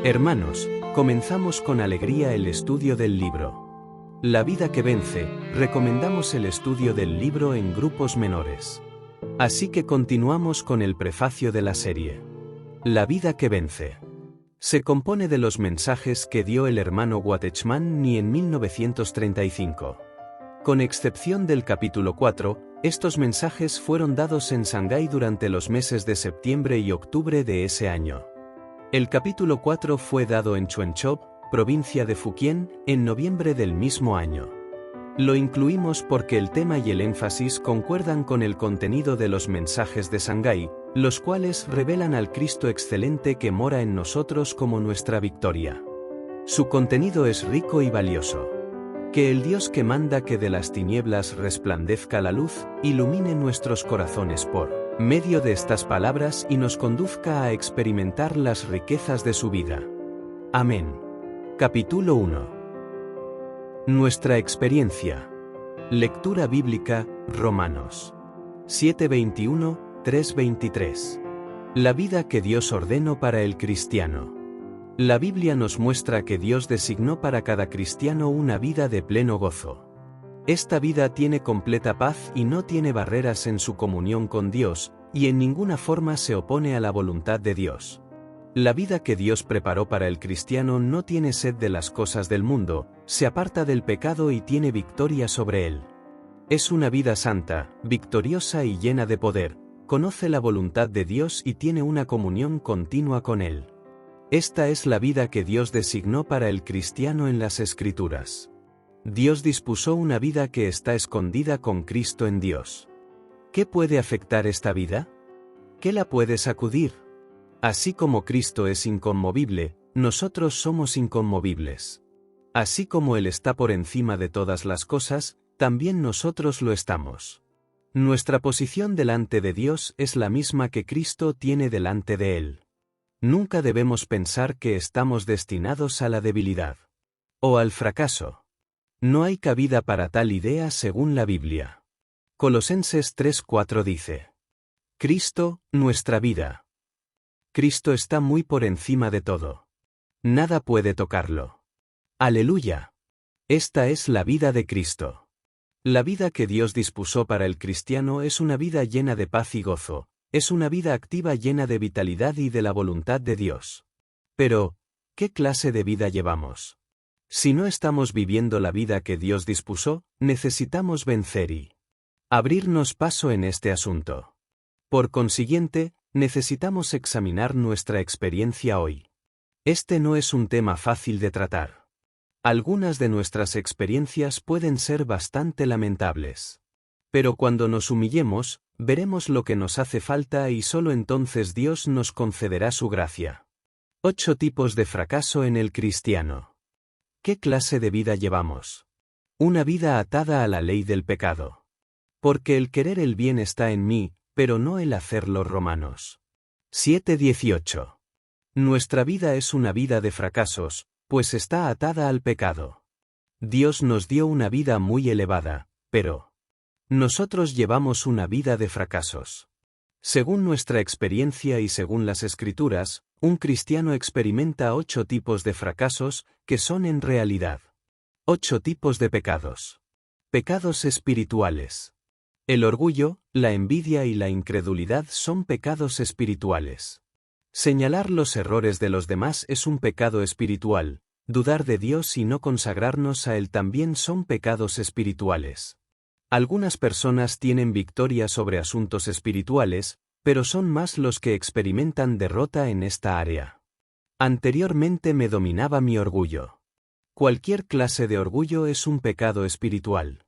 Hermanos, comenzamos con alegría el estudio del libro La vida que vence. Recomendamos el estudio del libro en grupos menores. Así que continuamos con el prefacio de la serie. La vida que vence. Se compone de los mensajes que dio el hermano Watchman Nee en 1935. Con excepción del capítulo 4, estos mensajes fueron dados en Shanghái durante los meses de septiembre y octubre de ese año. El capítulo 4 fue dado en Chuanchop, provincia de Fujian, en noviembre del mismo año. Lo incluimos porque el tema y el énfasis concuerdan con el contenido de los mensajes de Shanghái, los cuales revelan al Cristo excelente que mora en nosotros como nuestra victoria. Su contenido es rico y valioso. Que el Dios que manda que de las tinieblas resplandezca la luz, ilumine nuestros corazones por medio de estas palabras y nos conduzca a experimentar las riquezas de su vida. Amén. Capítulo 1. Nuestra experiencia. Lectura bíblica, Romanos 7:21, 3:23. La vida que Dios ordenó para el cristiano. La Biblia nos muestra que Dios designó para cada cristiano una vida de pleno gozo. Esta vida tiene completa paz y no tiene barreras en su comunión con Dios, y en ninguna forma se opone a la voluntad de Dios. La vida que Dios preparó para el cristiano no tiene sed de las cosas del mundo, se aparta del pecado y tiene victoria sobre él. Es una vida santa, victoriosa y llena de poder, conoce la voluntad de Dios y tiene una comunión continua con él. Esta es la vida que Dios designó para el cristiano en las Escrituras. Dios dispuso una vida que está escondida con Cristo en Dios. ¿Qué puede afectar esta vida? ¿Qué la puede sacudir? Así como Cristo es inconmovible, nosotros somos inconmovibles. Así como Él está por encima de todas las cosas, también nosotros lo estamos. Nuestra posición delante de Dios es la misma que Cristo tiene delante de Él. Nunca debemos pensar que estamos destinados a la debilidad o al fracaso. No hay cabida para tal idea según la Biblia. Colosenses 3:4 dice: Cristo, nuestra vida. Cristo está muy por encima de todo. Nada puede tocarlo. ¡Aleluya! Esta es la vida de Cristo. La vida que Dios dispuso para el cristiano es una vida llena de paz y gozo, es una vida activa llena de vitalidad y de la voluntad de Dios. Pero, ¿qué clase de vida llevamos? Si no estamos viviendo la vida que Dios dispuso, necesitamos vencer y abrirnos paso en este asunto. Por consiguiente, necesitamos examinar nuestra experiencia hoy. Este no es un tema fácil de tratar. Algunas de nuestras experiencias pueden ser bastante lamentables. Pero cuando nos humillemos, veremos lo que nos hace falta y solo entonces Dios nos concederá su gracia. 8 tipos de fracaso en el cristiano. ¿Qué clase de vida llevamos? Una vida atada a la ley del pecado. Porque el querer el bien está en mí, pero no el hacerlo. Romanos 7:18. Nuestra vida es una vida de fracasos, pues está atada al pecado. Dios nos dio una vida muy elevada, pero nosotros llevamos una vida de fracasos. Según nuestra experiencia y según las Escrituras, un cristiano experimenta 8 tipos de fracasos, que son en realidad 8 tipos de pecados. Pecados espirituales. El orgullo, la envidia y la incredulidad son pecados espirituales. Señalar los errores de los demás es un pecado espiritual. Dudar de Dios y no consagrarnos a Él también son pecados espirituales. Algunas personas tienen victoria sobre asuntos espirituales, pero son más los que experimentan derrota en esta área. Anteriormente me dominaba mi orgullo. Cualquier clase de orgullo es un pecado espiritual.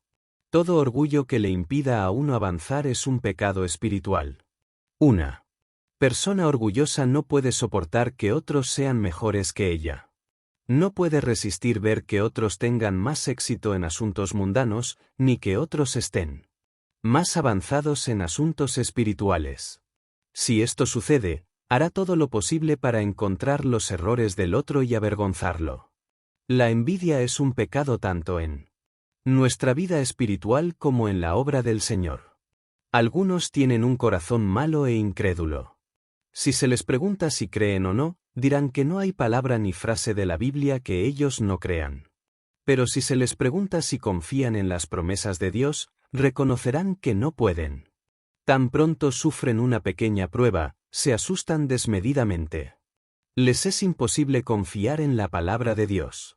Todo orgullo que le impida a uno avanzar es un pecado espiritual. Una persona orgullosa no puede soportar que otros sean mejores que ella. No puede resistir ver que otros tengan más éxito en asuntos mundanos, ni que otros estén más avanzados en asuntos espirituales. Si esto sucede, hará todo lo posible para encontrar los errores del otro y avergonzarlo. La envidia es un pecado tanto en nuestra vida espiritual como en la obra del Señor. Algunos tienen un corazón malo e incrédulo. Si se les pregunta si creen o no, Dirán que no hay palabra ni frase de la Biblia que ellos no crean. Pero si se les pregunta si confían en las promesas de Dios, reconocerán que no pueden. Tan pronto sufren una pequeña prueba, se asustan desmedidamente. Les es imposible confiar en la palabra de Dios.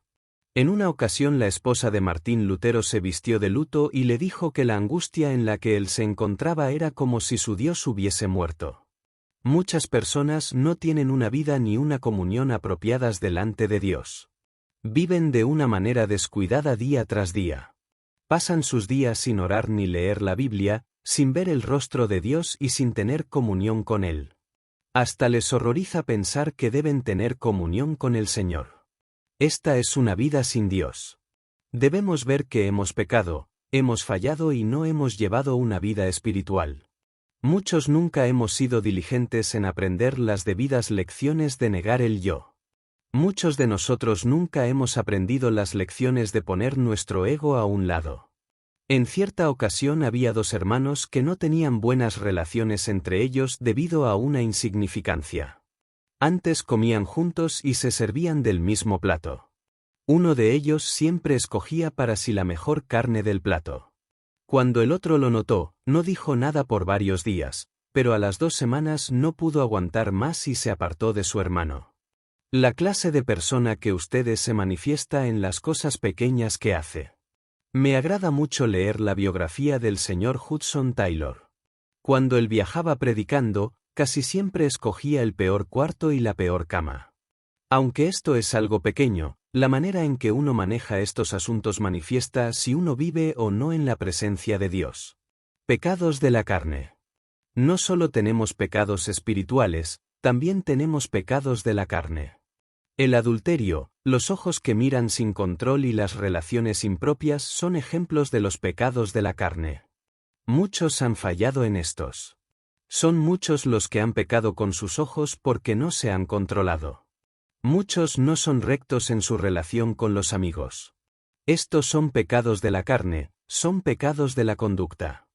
En una ocasión la esposa de Martín Lutero se vistió de luto y le dijo que la angustia en la que él se encontraba era como si su Dios hubiese muerto. Muchas personas no tienen una vida ni una comunión apropiadas delante de Dios. Viven de una manera descuidada día tras día. Pasan sus días sin orar ni leer la Biblia, sin ver el rostro de Dios y sin tener comunión con Él. Hasta les horroriza pensar que deben tener comunión con el Señor. Esta es una vida sin Dios. Debemos ver que hemos pecado, hemos fallado y no hemos llevado una vida espiritual. Muchos nunca hemos sido diligentes en aprender las debidas lecciones de negar el yo. Muchos de nosotros nunca hemos aprendido las lecciones de poner nuestro ego a un lado. En cierta ocasión había dos hermanos que no tenían buenas relaciones entre ellos debido a una insignificancia. Antes comían juntos y se servían del mismo plato. Uno de ellos siempre escogía para sí la mejor carne del plato. Cuando el otro lo notó, no dijo nada por varios días, pero a las 2 semanas no pudo aguantar más y se apartó de su hermano. La clase de persona que usted se manifiesta en las cosas pequeñas que hace. Me agrada mucho leer la biografía del señor Hudson Taylor. Cuando él viajaba predicando, casi siempre escogía el peor cuarto y la peor cama. Aunque esto es algo pequeño, la manera en que uno maneja estos asuntos manifiesta si uno vive o no en la presencia de Dios. Pecados de la carne. No solo tenemos pecados espirituales, también tenemos pecados de la carne. El adulterio, los ojos que miran sin control y las relaciones impropias son ejemplos de los pecados de la carne. Muchos han fallado en estos. Son muchos los que han pecado con sus ojos porque no se han controlado. Muchos no son rectos en su relación con los amigos. Estos son pecados de la carne, son pecados de la conducta.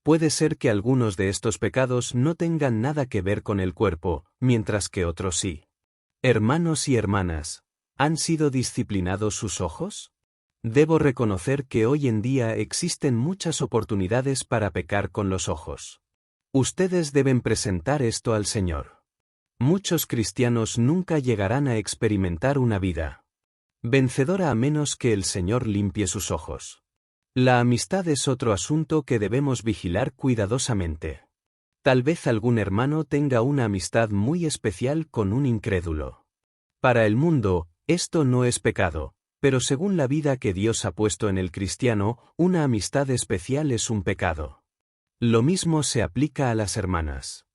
Puede ser que algunos de estos pecados no tengan nada que ver con el cuerpo, mientras que otros sí. Hermanos y hermanas, ¿han sido disciplinados sus ojos? Debo reconocer que hoy en día existen muchas oportunidades para pecar con los ojos. Ustedes deben presentar esto al Señor. Muchos cristianos nunca llegarán a experimentar una vida vencedora a menos que el Señor limpie sus ojos. La amistad es otro asunto que debemos vigilar cuidadosamente. Tal vez algún hermano tenga una amistad muy especial con un incrédulo. Para el mundo, esto no es pecado, pero según la vida que Dios ha puesto en el cristiano, una amistad especial es un pecado. Lo mismo se aplica a las hermanas.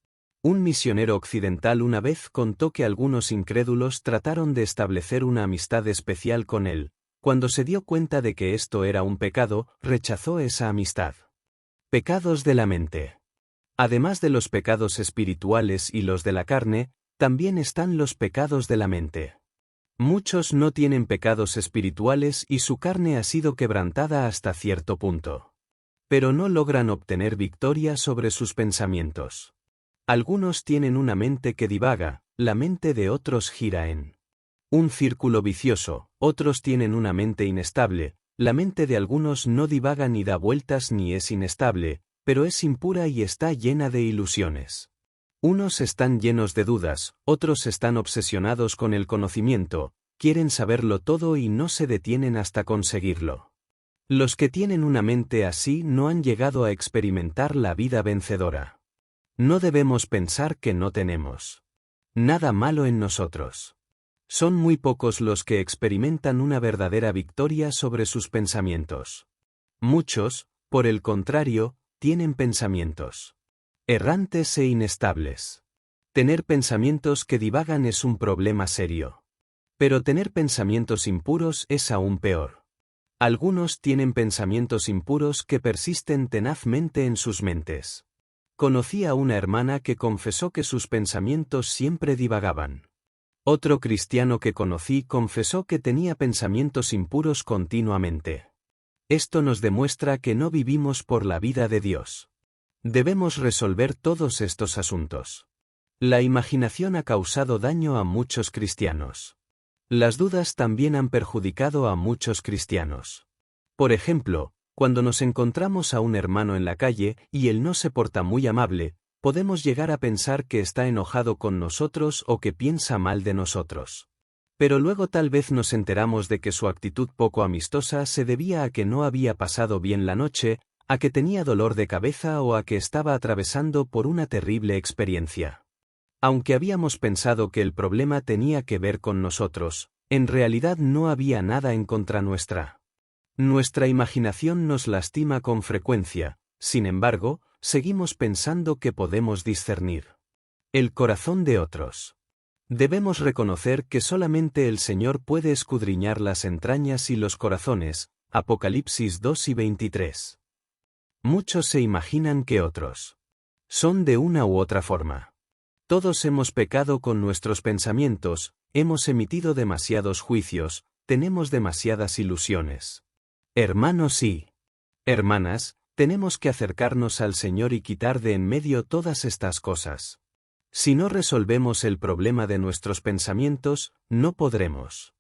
Un misionero occidental una vez contó que algunos incrédulos trataron de establecer una amistad especial con él. Cuando se dio cuenta de que esto era un pecado, rechazó esa amistad. Pecados de la mente. Además de los pecados espirituales y los de la carne, también están los pecados de la mente. Muchos no tienen pecados espirituales y su carne ha sido quebrantada hasta cierto punto. Pero no logran obtener victoria sobre sus pensamientos. Algunos tienen una mente que divaga, la mente de otros gira en un círculo vicioso, otros tienen una mente inestable, la mente de algunos no divaga ni da vueltas ni es inestable, pero es impura y está llena de ilusiones. Unos están llenos de dudas, otros están obsesionados con el conocimiento, quieren saberlo todo y no se detienen hasta conseguirlo. Los que tienen una mente así no han llegado a experimentar la vida vencedora. No debemos pensar que no tenemos nada malo en nosotros. Son muy pocos los que experimentan una verdadera victoria sobre sus pensamientos. Muchos, por el contrario, tienen pensamientos errantes e inestables. Tener pensamientos que divagan es un problema serio. Pero tener pensamientos impuros es aún peor. Algunos tienen pensamientos impuros que persisten tenazmente en sus mentes. Conocí a una hermana que confesó que sus pensamientos siempre divagaban. Otro cristiano que conocí confesó que tenía pensamientos impuros continuamente. Esto nos demuestra que no vivimos por la vida de Dios. Debemos resolver todos estos asuntos. La imaginación ha causado daño a muchos cristianos. Las dudas también han perjudicado a muchos cristianos. Por ejemplo, cuando nos encontramos a un hermano en la calle y él no se porta muy amable, podemos llegar a pensar que está enojado con nosotros o que piensa mal de nosotros. Pero luego tal vez nos enteramos de que su actitud poco amistosa se debía a que no había pasado bien la noche, a que tenía dolor de cabeza o a que estaba atravesando por una terrible experiencia. Aunque habíamos pensado que el problema tenía que ver con nosotros, en realidad no había nada en contra nuestra. Nuestra imaginación nos lastima con frecuencia, sin embargo, seguimos pensando que podemos discernir el corazón de otros. Debemos reconocer que solamente el Señor puede escudriñar las entrañas y los corazones, Apocalipsis 2:23. Muchos se imaginan que otros son de una u otra forma. Todos hemos pecado con nuestros pensamientos, hemos emitido demasiados juicios, tenemos demasiadas ilusiones. Hermanos y hermanas, tenemos que acercarnos al Señor y quitar de en medio todas estas cosas. Si no resolvemos el problema de nuestros pensamientos, no podremos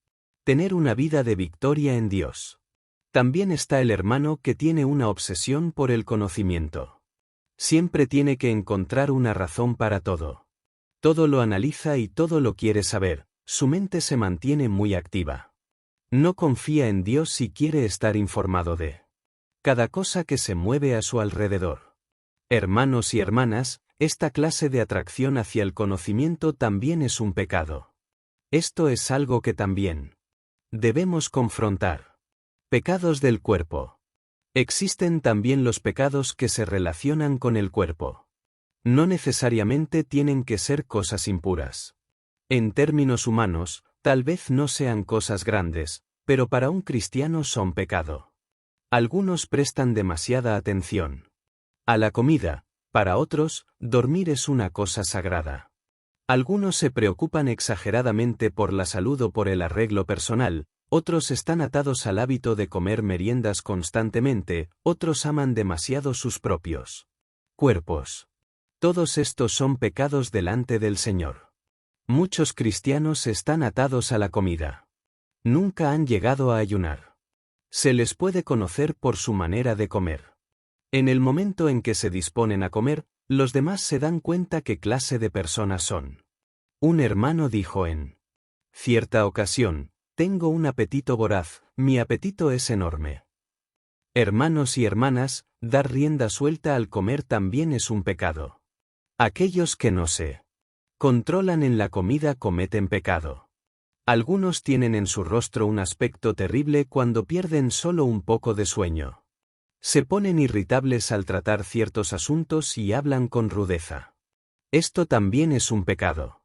tener una vida de victoria en Dios. También está el hermano que tiene una obsesión por el conocimiento. Siempre tiene que encontrar una razón para todo. Todo lo analiza y todo lo quiere saber, su mente se mantiene muy activa. No confía en Dios y quiere estar informado de cada cosa que se mueve a su alrededor. Hermanos y hermanas, esta clase de atracción hacia el conocimiento también es un pecado. Esto es algo que también debemos confrontar. Pecados del cuerpo. Existen también los pecados que se relacionan con el cuerpo. No necesariamente tienen que ser cosas impuras. En términos humanos, tal vez no sean cosas grandes, pero para un cristiano son pecado. Algunos prestan demasiada atención a la comida, para otros, dormir es una cosa sagrada. Algunos se preocupan exageradamente por la salud o por el arreglo personal, otros están atados al hábito de comer meriendas constantemente, otros aman demasiado sus propios cuerpos. Todos estos son pecados delante del Señor. Muchos cristianos están atados a la comida. Nunca han llegado a ayunar. Se les puede conocer por su manera de comer. En el momento en que se disponen a comer, los demás se dan cuenta qué clase de personas son. Un hermano dijo en cierta ocasión, tengo un apetito voraz, mi apetito es enorme. Hermanos y hermanas, dar rienda suelta al comer también es un pecado. Aquellos que no se controlan en la comida cometen pecado. Algunos tienen en su rostro un aspecto terrible cuando pierden solo un poco de sueño. Se ponen irritables al tratar ciertos asuntos y hablan con rudeza. Esto también es un pecado.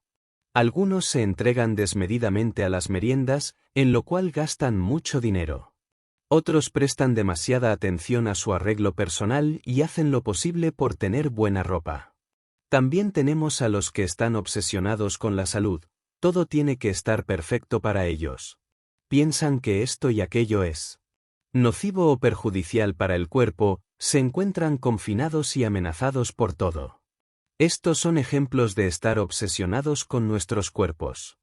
Algunos se entregan desmedidamente a las meriendas, en lo cual gastan mucho dinero. Otros prestan demasiada atención a su arreglo personal y hacen lo posible por tener buena ropa. También tenemos a los que están obsesionados con la salud, todo tiene que estar perfecto para ellos. Piensan que esto y aquello es nocivo o perjudicial para el cuerpo, se encuentran confinados y amenazados por todo. Estos son ejemplos de estar obsesionados con nuestros cuerpos.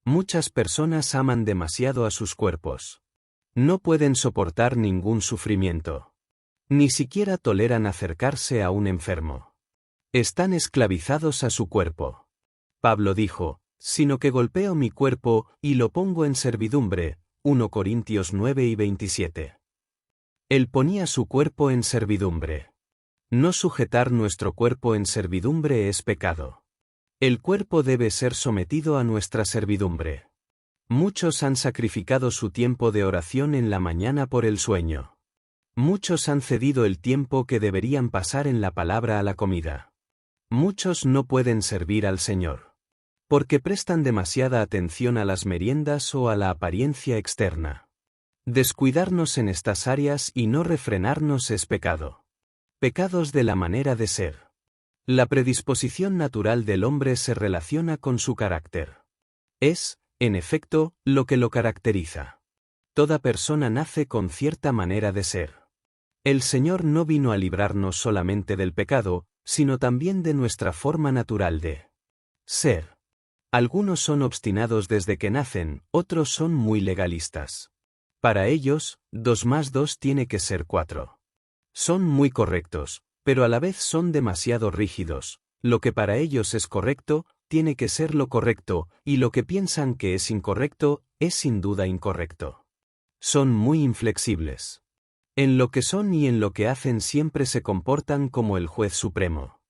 Muchas personas aman demasiado a sus cuerpos. No pueden soportar ningún sufrimiento. Ni siquiera toleran acercarse a un enfermo. Están esclavizados a su cuerpo. Pablo dijo, sino que golpeo mi cuerpo y lo pongo en servidumbre, 1 Corintios 9:27. Él ponía su cuerpo en servidumbre. No sujetar nuestro cuerpo en servidumbre es pecado. El cuerpo debe ser sometido a nuestra servidumbre. Muchos han sacrificado su tiempo de oración en la mañana por el sueño. Muchos han cedido el tiempo que deberían pasar en la palabra a la comida. Muchos no pueden servir al Señor porque prestan demasiada atención a las meriendas o a la apariencia externa. Descuidarnos en estas áreas y no refrenarnos es pecado. Pecados de la manera de ser. La predisposición natural del hombre se relaciona con su carácter. Es, en efecto, lo que lo caracteriza. Toda persona nace con cierta manera de ser. El Señor no vino a librarnos solamente del pecado, sino también de nuestra forma natural de Ser. Algunos son obstinados desde que nacen, otros son muy legalistas. Para ellos, 2 más 2 tiene que ser 4. Son muy correctos, pero a la vez son demasiado rígidos. Lo que para ellos es correcto, tiene que ser lo correcto, y lo que piensan que es incorrecto, es sin duda incorrecto. Son muy inflexibles. En lo que son y en lo que hacen siempre se comportan como el juez supremo.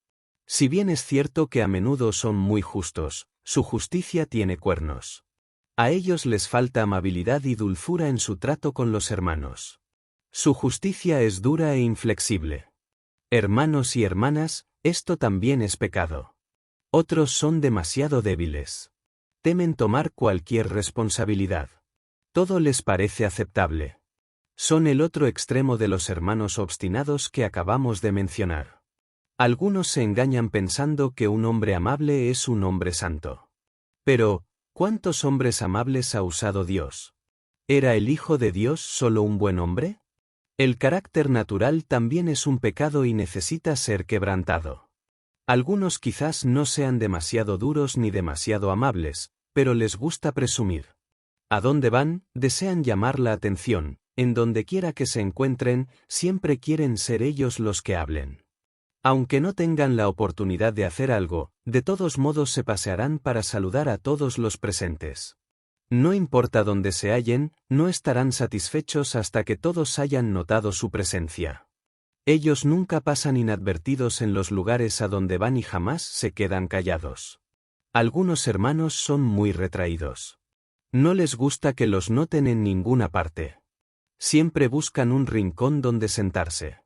Si bien es cierto que a menudo son muy justos, su justicia tiene cuernos. A ellos les falta amabilidad y dulzura en su trato con los hermanos. Su justicia es dura e inflexible. Hermanos y hermanas, esto también es pecado. Otros son demasiado débiles. Temen tomar cualquier responsabilidad. Todo les parece aceptable. Son el otro extremo de los hermanos obstinados que acabamos de mencionar. Algunos se engañan pensando que un hombre amable es un hombre santo. Pero, ¿cuántos hombres amables ha usado Dios? ¿Era el Hijo de Dios solo un buen hombre? El carácter natural también es un pecado y necesita ser quebrantado. Algunos quizás no sean demasiado duros ni demasiado amables, pero les gusta presumir. ¿A dónde van? Desean llamar la atención, en donde quiera que se encuentren, siempre quieren ser ellos los que hablen. Aunque no tengan la oportunidad de hacer algo, de todos modos se pasearán para saludar a todos los presentes. No importa dónde se hallen, no estarán satisfechos hasta que todos hayan notado su presencia. Ellos nunca pasan inadvertidos en los lugares a donde van y jamás se quedan callados. Algunos hermanos son muy retraídos. No les gusta que los noten en ninguna parte. Siempre buscan un rincón donde sentarse.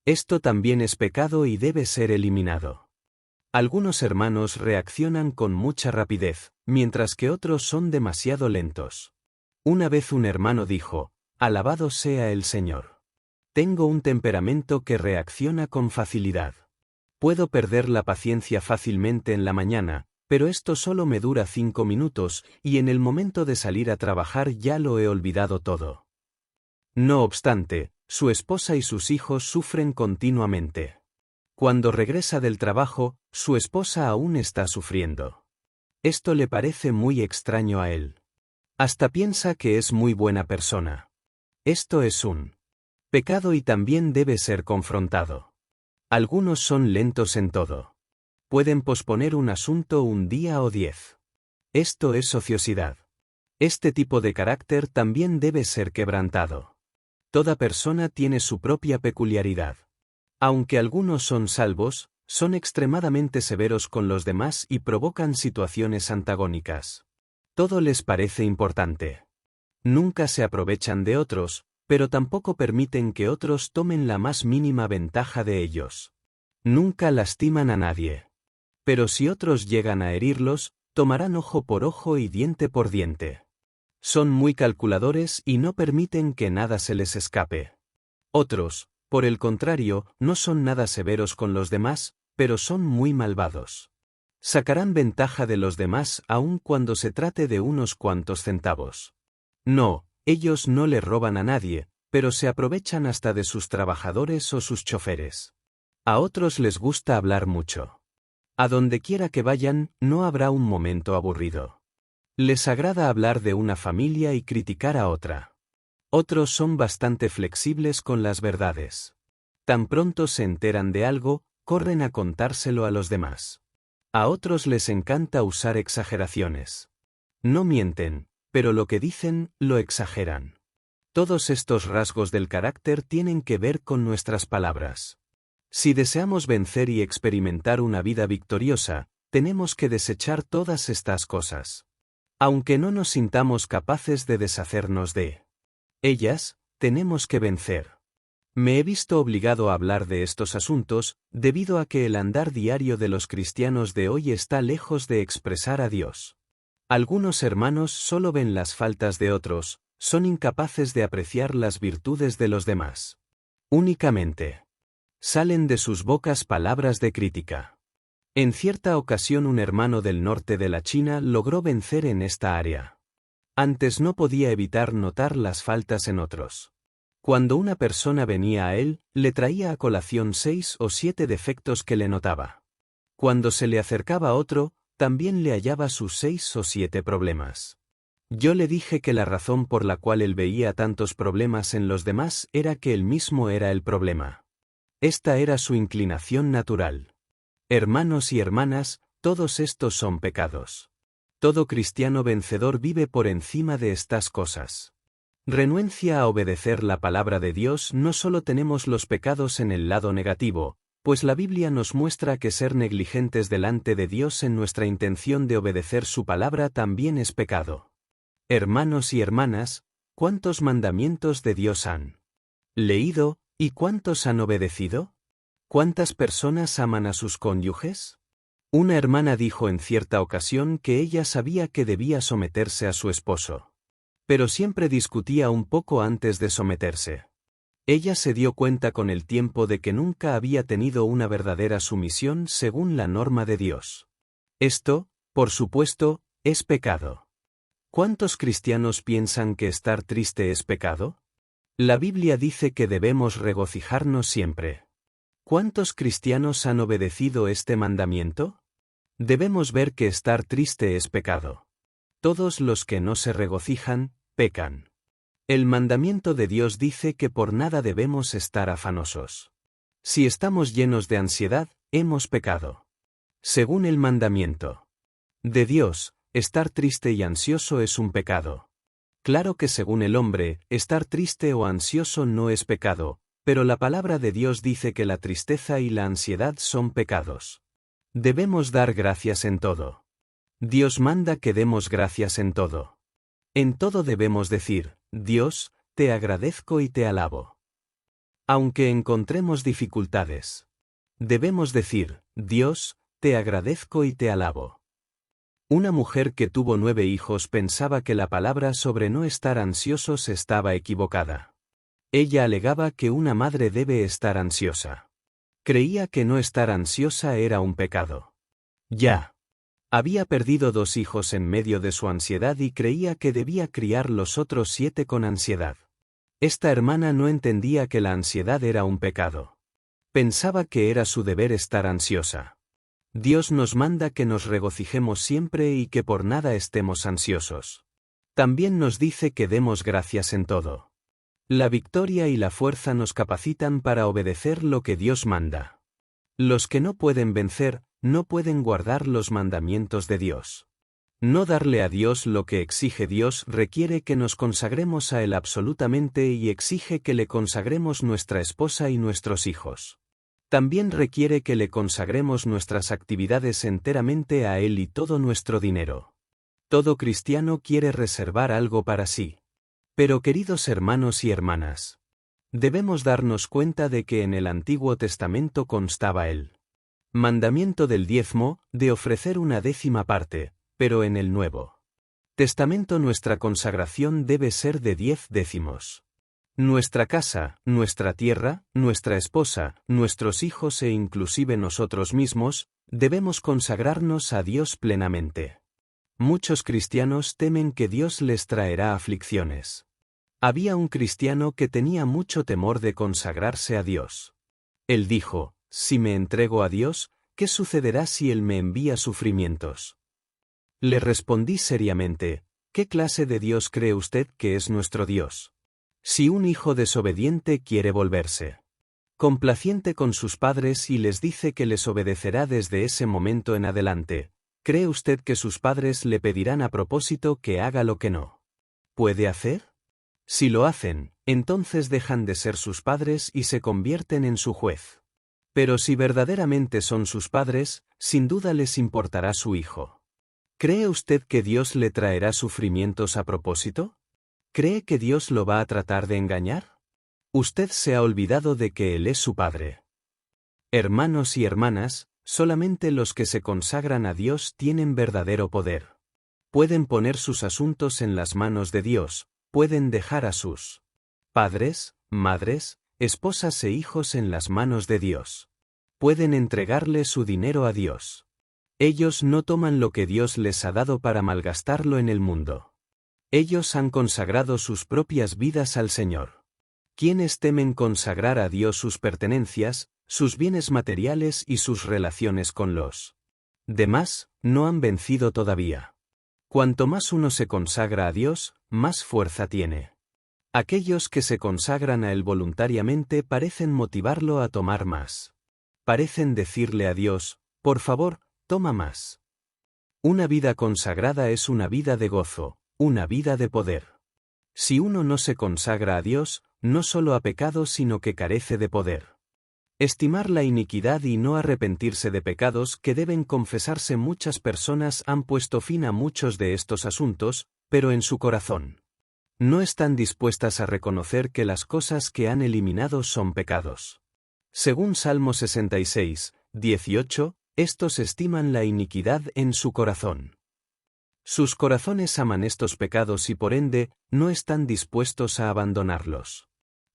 Esto también es pecado y debe ser eliminado. Algunos hermanos reaccionan con mucha rapidez, mientras que otros son demasiado lentos. Una vez un hermano dijo: «Alabado sea el Señor. Tengo un temperamento que reacciona con facilidad. Puedo perder la paciencia fácilmente en la mañana, pero esto solo me dura 5 minutos, y en el momento de salir a trabajar ya lo he olvidado todo». No obstante, su esposa y sus hijos sufren continuamente. Cuando regresa del trabajo, su esposa aún está sufriendo. Esto le parece muy extraño a él. Hasta piensa que es muy buena persona. Esto es un pecado y también debe ser confrontado. Algunos son lentos en todo. Pueden posponer un asunto un día o 10. Esto es ociosidad. Este tipo de carácter también debe ser quebrantado. Toda persona tiene su propia peculiaridad. Aunque algunos son salvos, son extremadamente severos con los demás y provocan situaciones antagónicas. Todo les parece importante. Nunca se aprovechan de otros, pero tampoco permiten que otros tomen la más mínima ventaja de ellos. Nunca lastiman a nadie. Pero si otros llegan a herirlos, tomarán ojo por ojo y diente por diente. Son muy calculadores y no permiten que nada se les escape. Otros, por el contrario, no son nada severos con los demás, pero son muy malvados. Sacarán ventaja de los demás aun cuando se trate de unos cuantos centavos. No, ellos no le roban a nadie, pero se aprovechan hasta de sus trabajadores o sus choferes. A otros les gusta hablar mucho. A donde quiera que vayan, no habrá un momento aburrido. Les agrada hablar de una familia y criticar a otra. Otros son bastante flexibles con las verdades. Tan pronto se enteran de algo, corren a contárselo a los demás. A otros les encanta usar exageraciones. No mienten, pero lo que dicen, lo exageran. Todos estos rasgos del carácter tienen que ver con nuestras palabras. Si deseamos vencer y experimentar una vida victoriosa, tenemos que desechar todas estas cosas. Aunque no nos sintamos capaces de deshacernos de ellas, tenemos que vencer. Me he visto obligado a hablar de estos asuntos, debido a que el andar diario de los cristianos de hoy está lejos de expresar a Dios. Algunos hermanos solo ven las faltas de otros, son incapaces de apreciar las virtudes de los demás. Únicamente salen de sus bocas palabras de crítica. En cierta ocasión un hermano del norte de la China logró vencer en esta área. Antes no podía evitar notar las faltas en otros. Cuando una persona venía a él, le traía a colación 6 o 7 defectos que le notaba. Cuando se le acercaba otro, también le hallaba sus 6 o 7 problemas. Yo le dije que la razón por la cual él veía tantos problemas en los demás era que él mismo era el problema. Esta era su inclinación natural. Hermanos y hermanas, todos estos son pecados. Todo cristiano vencedor vive por encima de estas cosas. Renuencia a obedecer la palabra de Dios. No solo tenemos los pecados en el lado negativo, pues la Biblia nos muestra que ser negligentes delante de Dios en nuestra intención de obedecer su palabra también es pecado. Hermanos y hermanas, ¿cuántos mandamientos de Dios han leído, y cuántos han obedecido? ¿Cuántas personas aman a sus cónyuges? Una hermana dijo en cierta ocasión que ella sabía que debía someterse a su esposo. Pero siempre discutía un poco antes de someterse. Ella se dio cuenta con el tiempo de que nunca había tenido una verdadera sumisión según la norma de Dios. Esto, por supuesto, es pecado. ¿Cuántos cristianos piensan que estar triste es pecado? La Biblia dice que debemos regocijarnos siempre. ¿Cuántos cristianos han obedecido este mandamiento? Debemos ver que estar triste es pecado. Todos los que no se regocijan, pecan. El mandamiento de Dios dice que por nada debemos estar afanosos. Si estamos llenos de ansiedad, hemos pecado. Según el mandamiento de Dios, estar triste y ansioso es un pecado. Claro que según el hombre, estar triste o ansioso no es pecado, pero la palabra de Dios dice que la tristeza y la ansiedad son pecados. Debemos dar gracias en todo. Dios manda que demos gracias en todo. En todo debemos decir, Dios, te agradezco y te alabo. Aunque encontremos dificultades, debemos decir, Dios, te agradezco y te alabo. Una mujer que tuvo 9 hijos pensaba que la palabra sobre no estar ansiosos estaba equivocada. Ella alegaba que una madre debe estar ansiosa. Creía que no estar ansiosa era un pecado. Ya. Había perdido 2 hijos en medio de su ansiedad y creía que debía criar los otros 7 con ansiedad. Esta hermana no entendía que la ansiedad era un pecado. Pensaba que era su deber estar ansiosa. Dios nos manda que nos regocijemos siempre y que por nada estemos ansiosos. También nos dice que demos gracias en todo. La victoria y la fuerza nos capacitan para obedecer lo que Dios manda. Los que no pueden vencer, no pueden guardar los mandamientos de Dios. No darle a Dios lo que exige Dios requiere que nos consagremos a Él absolutamente y exige que le consagremos nuestra esposa y nuestros hijos. También requiere que le consagremos nuestras actividades enteramente a Él y todo nuestro dinero. Todo cristiano quiere reservar algo para sí. Pero queridos hermanos y hermanas, debemos darnos cuenta de que en el Antiguo Testamento constaba el mandamiento del diezmo, de ofrecer una 10ª parte, pero en el Nuevo Testamento nuestra consagración debe ser de 10 décimos. Nuestra casa, nuestra tierra, nuestra esposa, nuestros hijos e inclusive nosotros mismos, debemos consagrarnos a Dios plenamente. Muchos cristianos temen que Dios les traerá aflicciones. Había un cristiano que tenía mucho temor de consagrarse a Dios. Él dijo, si me entrego a Dios, ¿qué sucederá si Él me envía sufrimientos? Le respondí seriamente, ¿qué clase de Dios cree usted que es nuestro Dios? Si un hijo desobediente quiere volverse complaciente con sus padres y les dice que les obedecerá desde ese momento en adelante, ¿cree usted que sus padres le pedirán a propósito que haga lo que no puede hacer? Si lo hacen, entonces dejan de ser sus padres y se convierten en su juez. Pero si verdaderamente son sus padres, sin duda les importará su hijo. ¿Cree usted que Dios le traerá sufrimientos a propósito? ¿Cree que Dios lo va a tratar de engañar? Usted se ha olvidado de que Él es su Padre. Hermanos y hermanas, solamente los que se consagran a Dios tienen verdadero poder. Pueden poner sus asuntos en las manos de Dios, pueden dejar a sus padres, madres, esposas e hijos en las manos de Dios. Pueden entregarle su dinero a Dios. Ellos no toman lo que Dios les ha dado para malgastarlo en el mundo. Ellos han consagrado sus propias vidas al Señor. Quienes temen consagrar a Dios sus pertenencias, sus bienes materiales y sus relaciones con los Demás, no han vencido todavía. Cuanto más uno se consagra a Dios, más fuerza tiene. Aquellos que se consagran a Él voluntariamente parecen motivarlo a tomar más. Parecen decirle a Dios, por favor, toma más. Una vida consagrada es una vida de gozo, una vida de poder. Si uno no se consagra a Dios, no solo ha pecado sino que carece de poder. Estimar la iniquidad y no arrepentirse de pecados que deben confesarse. Muchas personas han puesto fin a muchos de estos asuntos, pero en su corazón no están dispuestas a reconocer que las cosas que han eliminado son pecados. Según Salmo 66, 18, estos estiman la iniquidad en su corazón. Sus corazones aman estos pecados y por ende, no están dispuestos a abandonarlos.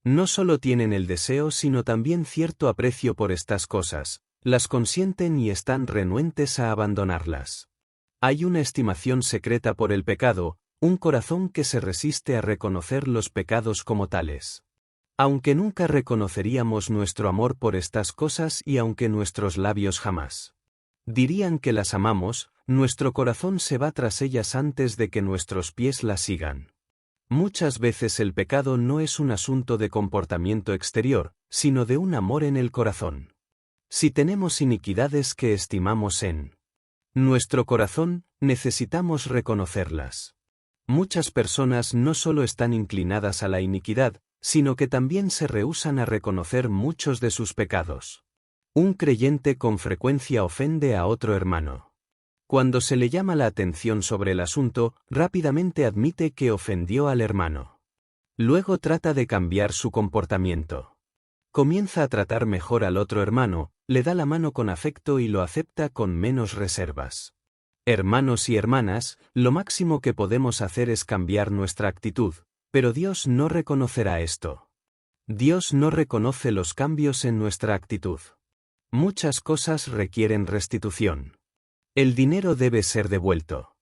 No solo tienen el deseo sino también cierto aprecio por estas cosas, las consienten y están renuentes a abandonarlas. Hay una estimación secreta por el pecado, un corazón que se resiste a reconocer los pecados como tales. Aunque nunca reconoceríamos nuestro amor por estas cosas y aunque nuestros labios jamás dirían que las amamos, nuestro corazón se va tras ellas antes de que nuestros pies las sigan. Muchas veces el pecado no es un asunto de comportamiento exterior, sino de un amor en el corazón. Si tenemos iniquidades que estimamos en nuestro corazón, necesitamos reconocerlas. Muchas personas no solo están inclinadas a la iniquidad, sino que también se rehúsan a reconocer muchos de sus pecados. Un creyente con frecuencia ofende a otro hermano. Cuando se le llama la atención sobre el asunto, rápidamente admite que ofendió al hermano. Luego trata de cambiar su comportamiento. Comienza a tratar mejor al otro hermano, le da la mano con afecto y lo acepta con menos reservas. Hermanos y hermanas, lo máximo que podemos hacer es cambiar nuestra actitud, pero Dios no reconocerá esto. Dios no reconoce los cambios en nuestra actitud. Muchas cosas requieren restitución. El dinero debe ser devuelto.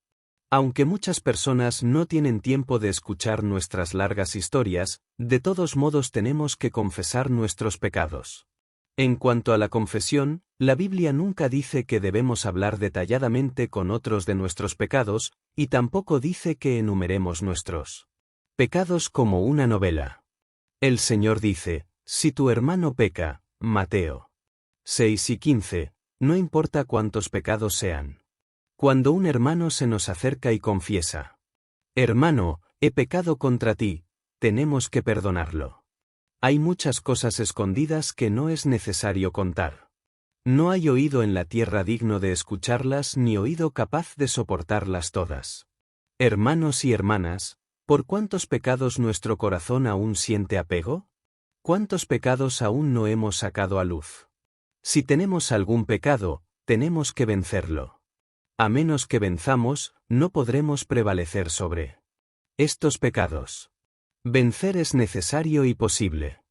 Aunque muchas personas no tienen tiempo de escuchar nuestras largas historias, de todos modos tenemos que confesar nuestros pecados. En cuanto a la confesión, la Biblia nunca dice que debemos hablar detalladamente con otros de nuestros pecados, y tampoco dice que enumeremos nuestros pecados como una novela. El Señor dice, si tu hermano peca, Mateo 6 y 15, no importa cuántos pecados sean. Cuando un hermano se nos acerca y confiesa, hermano, he pecado contra ti, tenemos que perdonarlo. Hay muchas cosas escondidas que no es necesario contar. No hay oído en la tierra digno de escucharlas ni oído capaz de soportarlas todas. Hermanos y hermanas, ¿por cuántos pecados nuestro corazón aún siente apego? ¿Cuántos pecados aún no hemos sacado a luz? Si tenemos algún pecado, tenemos que vencerlo. A menos que venzamos, no podremos prevalecer sobre estos pecados. Vencer es necesario y posible.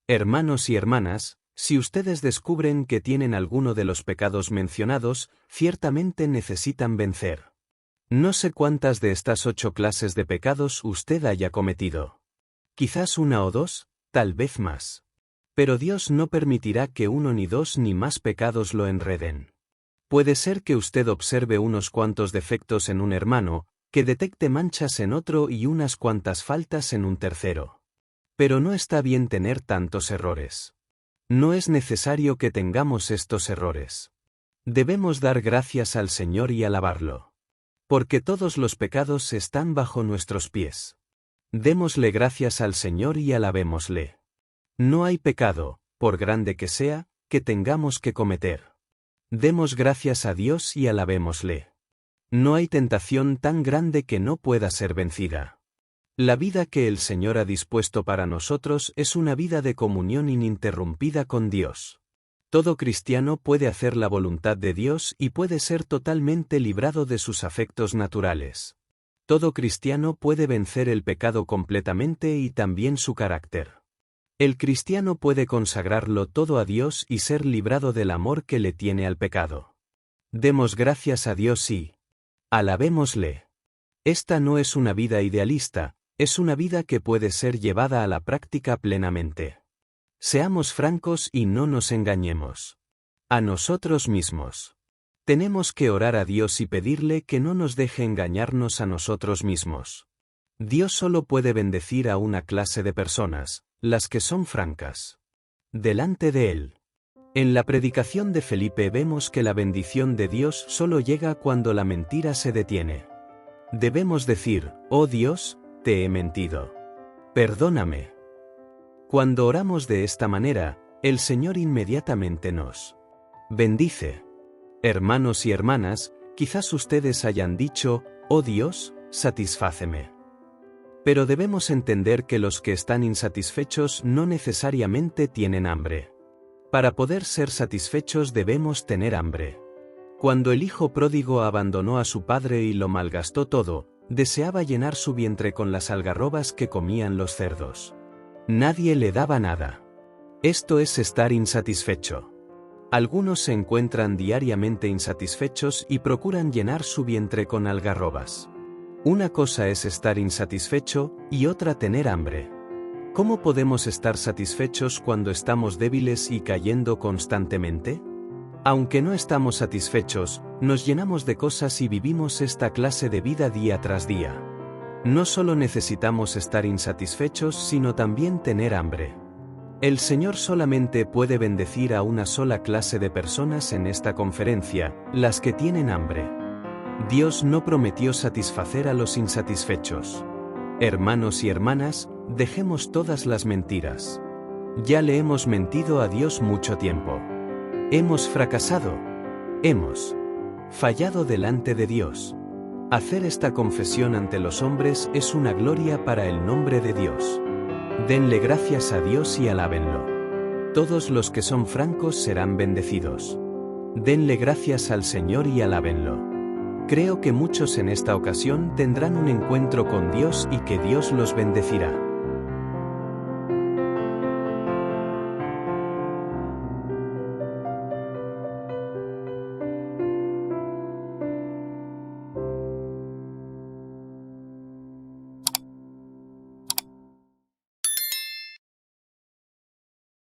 Hermanos y hermanas, si ustedes descubren que tienen alguno de los pecados mencionados, ciertamente necesitan vencer. No sé cuántas de estas 8 clases de pecados usted haya cometido. Quizás 1 o 2, tal vez más. Pero Dios no permitirá que 1 ni 2 ni más pecados lo enreden. Puede ser que usted observe unos cuantos defectos en un hermano, que detecte manchas en otro y unas cuantas faltas en un tercero. Pero no está bien tener tantos errores. No es necesario que tengamos estos errores. Debemos dar gracias al Señor y alabarlo. Porque todos los pecados están bajo nuestros pies. Démosle gracias al Señor y alabémosle. No hay pecado, por grande que sea, que tengamos que cometer. Demos gracias a Dios y alabémosle. No hay tentación tan grande que no pueda ser vencida. La vida que el Señor ha dispuesto para nosotros es una vida de comunión ininterrumpida con Dios. Todo cristiano puede hacer la voluntad de Dios y puede ser totalmente librado de sus afectos naturales. Todo cristiano puede vencer el pecado completamente y también su carácter. El cristiano puede consagrarlo todo a Dios y ser librado del amor que le tiene al pecado. Demos gracias a Dios y alabémosle. Esta no es una vida idealista, es una vida que puede ser llevada a la práctica plenamente. Seamos francos y no nos engañemos a nosotros mismos. Tenemos que orar a Dios y pedirle que no nos deje engañarnos a nosotros mismos. Dios solo puede bendecir a una clase de personas, las que son francas. Delante de Él. En la predicación de Felipe vemos que la bendición de Dios solo llega cuando la mentira se detiene. Debemos decir, oh Dios, te he mentido. Perdóname. Cuando oramos de esta manera, el Señor inmediatamente nos bendice. Hermanos y hermanas, quizás ustedes hayan dicho, oh Dios, satisfáceme. Pero debemos entender que los que están insatisfechos no necesariamente tienen hambre. Para poder ser satisfechos debemos tener hambre. Cuando el hijo pródigo abandonó a su padre y lo malgastó todo, deseaba llenar su vientre con las algarrobas que comían los cerdos. Nadie le daba nada. Esto es estar insatisfecho. Algunos se encuentran diariamente insatisfechos y procuran llenar su vientre con algarrobas. Una cosa es estar insatisfecho y otra tener hambre. ¿Cómo podemos estar satisfechos cuando estamos débiles y cayendo constantemente? Aunque no estamos satisfechos, nos llenamos de cosas y vivimos esta clase de vida día tras día. No solo necesitamos estar insatisfechos, sino también tener hambre. El Señor solamente puede bendecir a una sola clase de personas en esta conferencia, las que tienen hambre. Dios no prometió satisfacer a los insatisfechos. Hermanos y hermanas, dejemos todas las mentiras. Ya le hemos mentido a Dios mucho tiempo. Hemos fracasado. Hemos fallado delante de Dios. Hacer esta confesión ante los hombres es una gloria para el nombre de Dios. Denle gracias a Dios y alábenlo. Todos los que son francos serán bendecidos. Denle gracias al Señor y alábenlo. Creo que muchos en esta ocasión tendrán un encuentro con Dios y que Dios los bendecirá.